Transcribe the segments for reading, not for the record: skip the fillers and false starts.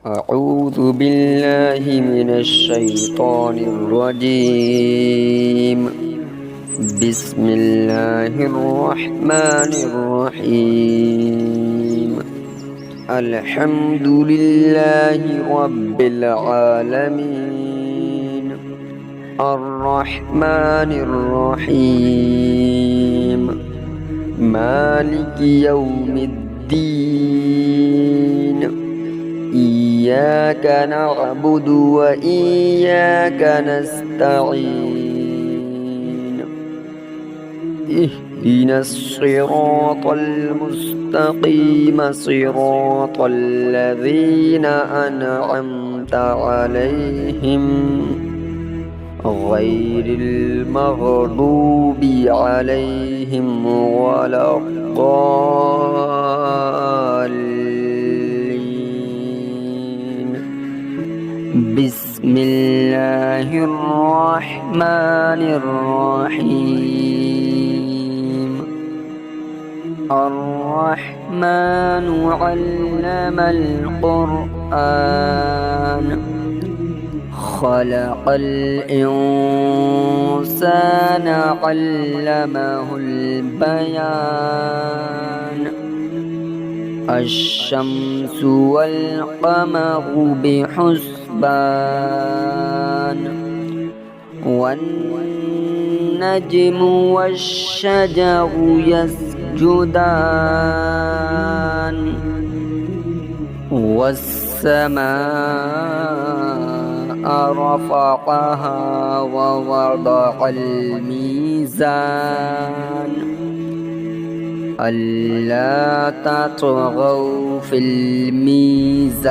أعوذ بالله من الشيطان الرجيم. بسم الله الرحمن الرحيم. الحمد لله رب العالمين، الرحمن الرحيم، مالك يوم الدين. إياك نعبد وإياك نستعين. اهدنا الصراط المستقيم، صراط الذين أنعمت عليهم غير المغضوب عليهم ولا الضالين. بسم الله الرحمن الرحيم. الرحمن علم القرآن، خلق الإنسان علمه البيان. الشمس والقمر بحسبان، والنجم والشجر يسجدان، والسماء رفعها ووضع الميزان، ألا تطغوا في الميزان،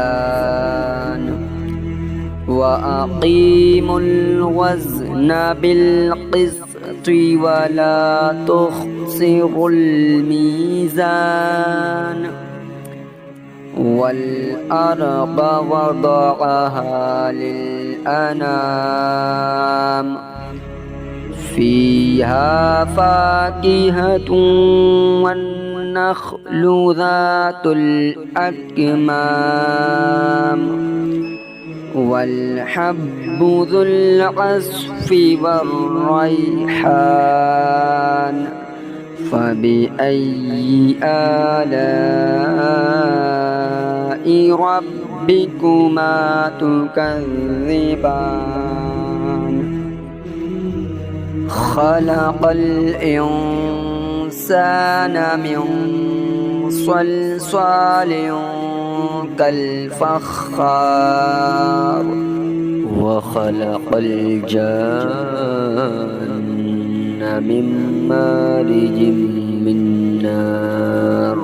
وأقيموا الوزن بالقسط ولا تخسروا الميزان. والأرض وضعها للأنام، فيها فاكهة والنخل ذات الأكمام، والحب ذو العصف والريحان. فبأي آلاء ربكما تكذبان؟ خلق الإنسان من صلصال كالفخار، وخلق الجان من مارج من نار.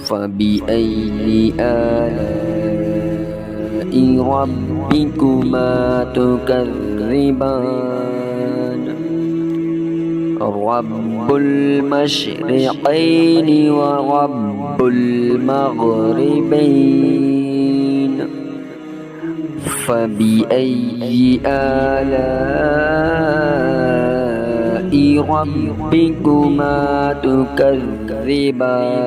فبأي آلاء ربكما تكذبان؟ رب المشرقين ورب المغربين. فبأي آلاء ربكما تكذبان؟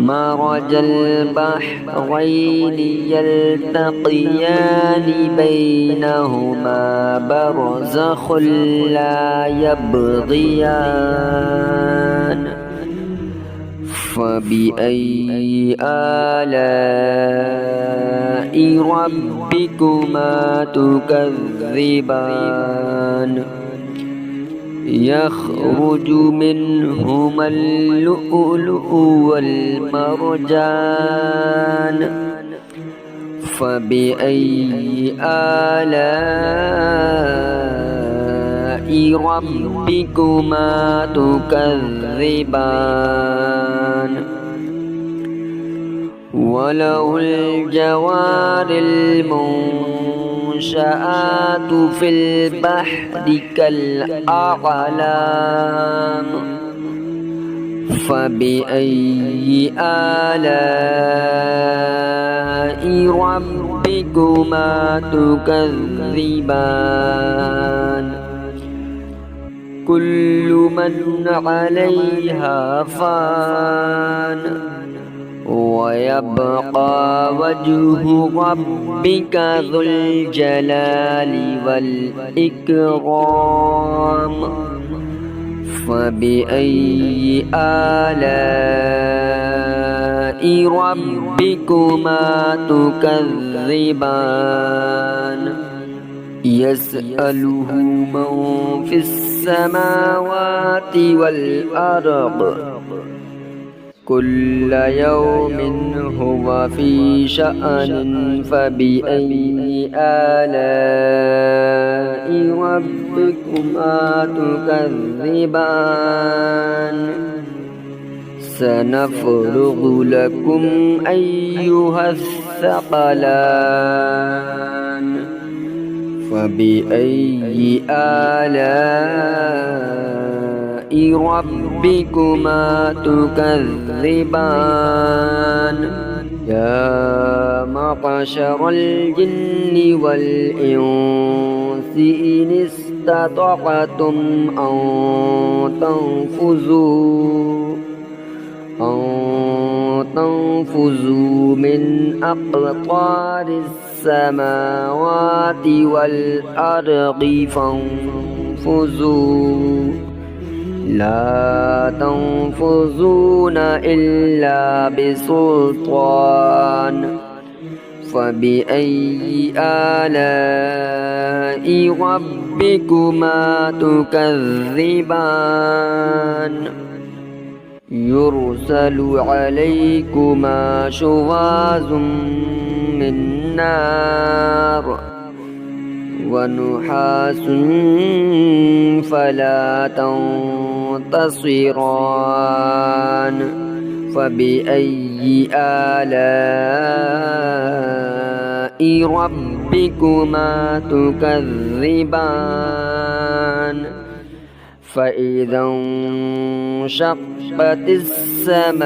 مرج البحرين يلتقيان بينهما برزخ لا يبغيان. فبأي آلاء ربكما تكذبان؟ يخرج منهما اللؤلؤ والمرجان. فبأي آلاء ربكما تكذبان؟ وله الجوار المنشآت في البحر كالأعلام. فبأي آلاء ربكما تكذبان؟ كل من عليها فان، ويبقى وجه ربك ذو الجلال والإكرام فبأي آلاء ربكما تكذبان يسأله من في السماوات والأرض كل يوم هو في شأن فبأي آلاء ربكما تكذبان سنفرغ لكم أيها الثقلان فبأي آلاء ربكما تكذبان يا معشر الجن والإنس إن استطعتم أن تنفذوا من أقطار السماوات والأرض فانفذوا لا تنفذون إلا بسلطان فبأي آلاء ربكما تكذبان يرسل عليكما شواظ من نار ونحاس فلا تنتصران فبأي آلاء ربكما تكذبان فإذا انشقت السماء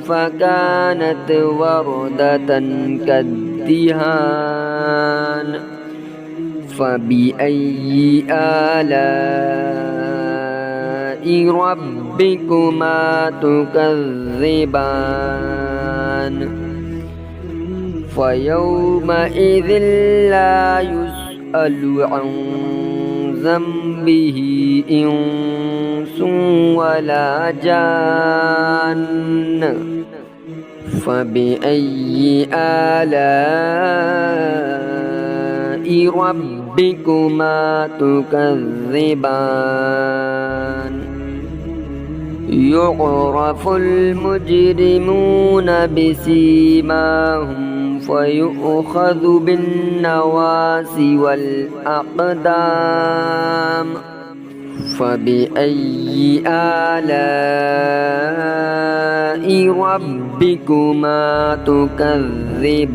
فكانت وردة كالدهان فبأي آلاء ربكما تكذبان فيومئذ لا يسأل عن ذنبه إنس ولا جان فبأي آلاء ربكما تكذبان يعرف المجرمون بسيماهم فيؤخذ بالنواصي والأقدام فبأي آلاء ربكما تكذبان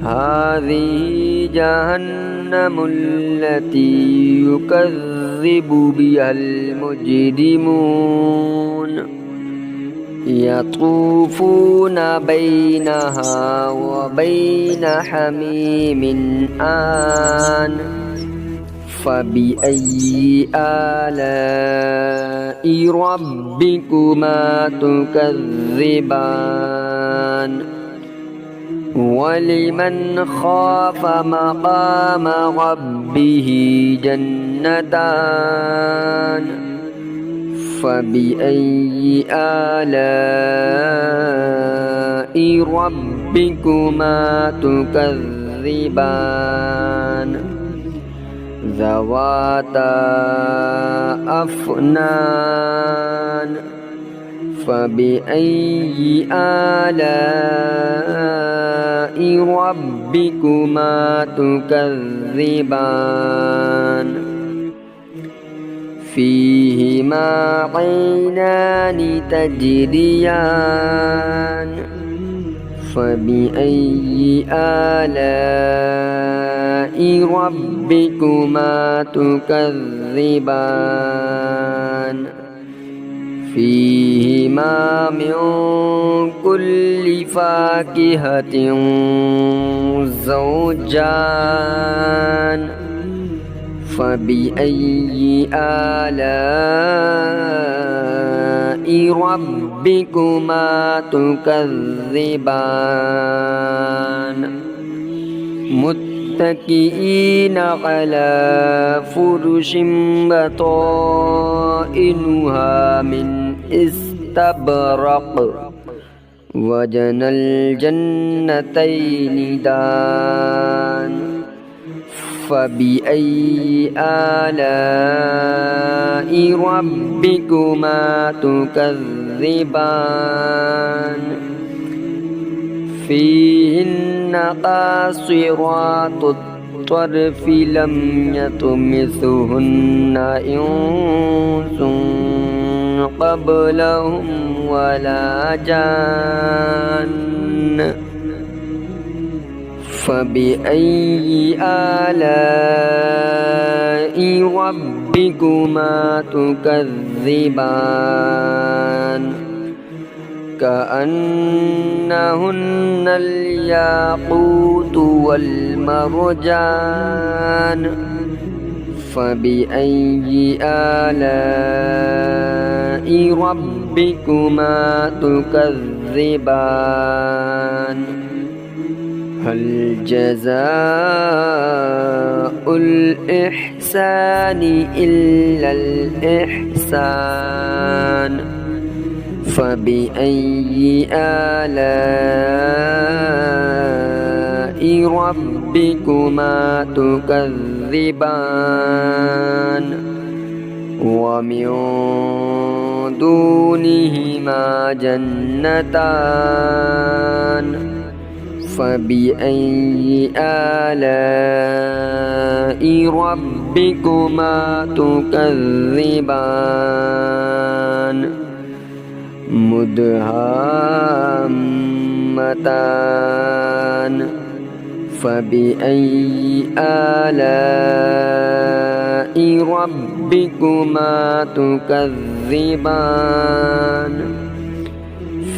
هذه جهنم التي يكذب بها المجرمون يطوفون بينها وبين حميم آن فبأي آلاء ربكما تكذبان ولمن خاف مقام ربه جنتان فبأي آلاء ربكما تكذبان ذواتا أفنان فبأي آلاء ربكما تكذبان فيهما عينان تجريان فبأي آلاء ربكما تكذبان فيهما من كل فاكهة زوجان فبأي آلاء ربكما تكذبان متكئين على فرش بطائنها من استبرق وجنى الجنتين دان فبأي آلاء ربكما تكذبان فيهن قاصرات الطرف لم يطمثهن إنس قبلهم ولا جان فبأي آلاء ربكما تكذبان كأنهن الياقوت والمرجان فبأي آلاء ربكما تكذبان هل جزاء الإحسان إلا الإحسان فبأي آلاء ربكما تكذبان ومن دونهما جنتان فبأي آلاء ربكما تكذبان مدهامتان فبأي آلاء ربكما تكذبان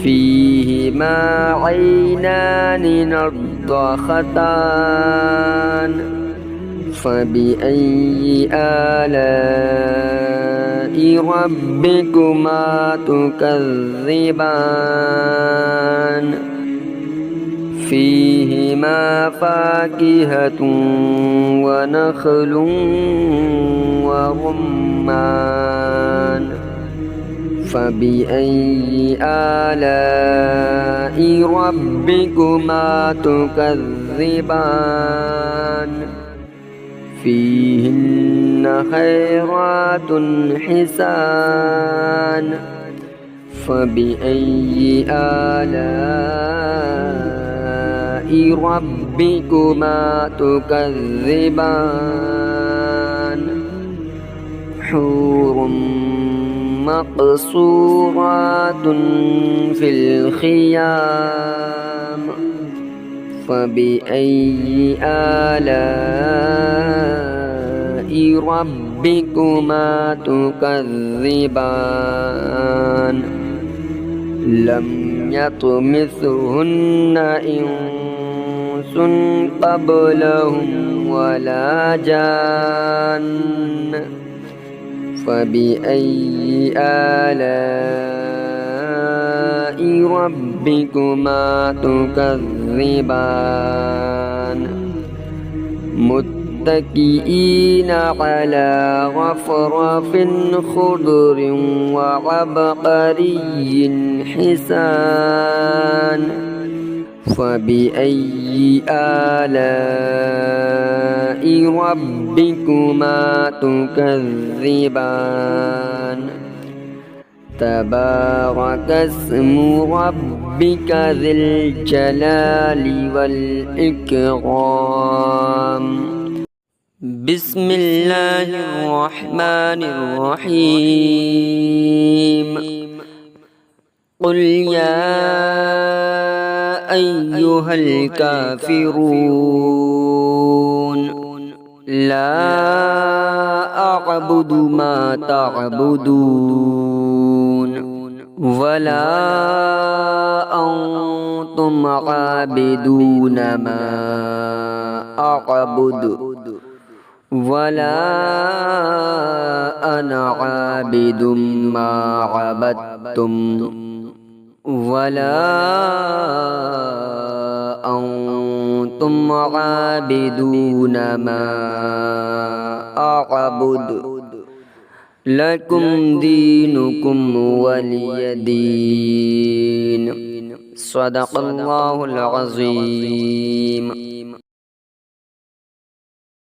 فيهما عينان نضاختان فبأي آلاء ربكما تكذبان فيهما فاكهة ونخل ورمان فبأي آلاء ربكما تكذبان فيهن خيرات حسان فبأي آلاء ربكما تكذبان حور مقصورات في الخيام فبأي آلاء ربكما تكذبان لم يطمثهن إنس قبلهم ولا جان فبأي آلاء ربكما تكذبان متكئين على رفرف خضر وعبقري حسان فبأي آلاء ربكما تكذبان تبارك اسم ربك ذي الجلال والإكرام بسم الله الرحمن الرحيم قل يا أيها الكافرون لا أعبد ما تعبدون ولا أنتم عابدون ما أعبد ولا أنا عابد ما عبدتم ولا أنتم عابدون ما أعبد لكم دينكم ولي دين. صدق الله العظيم.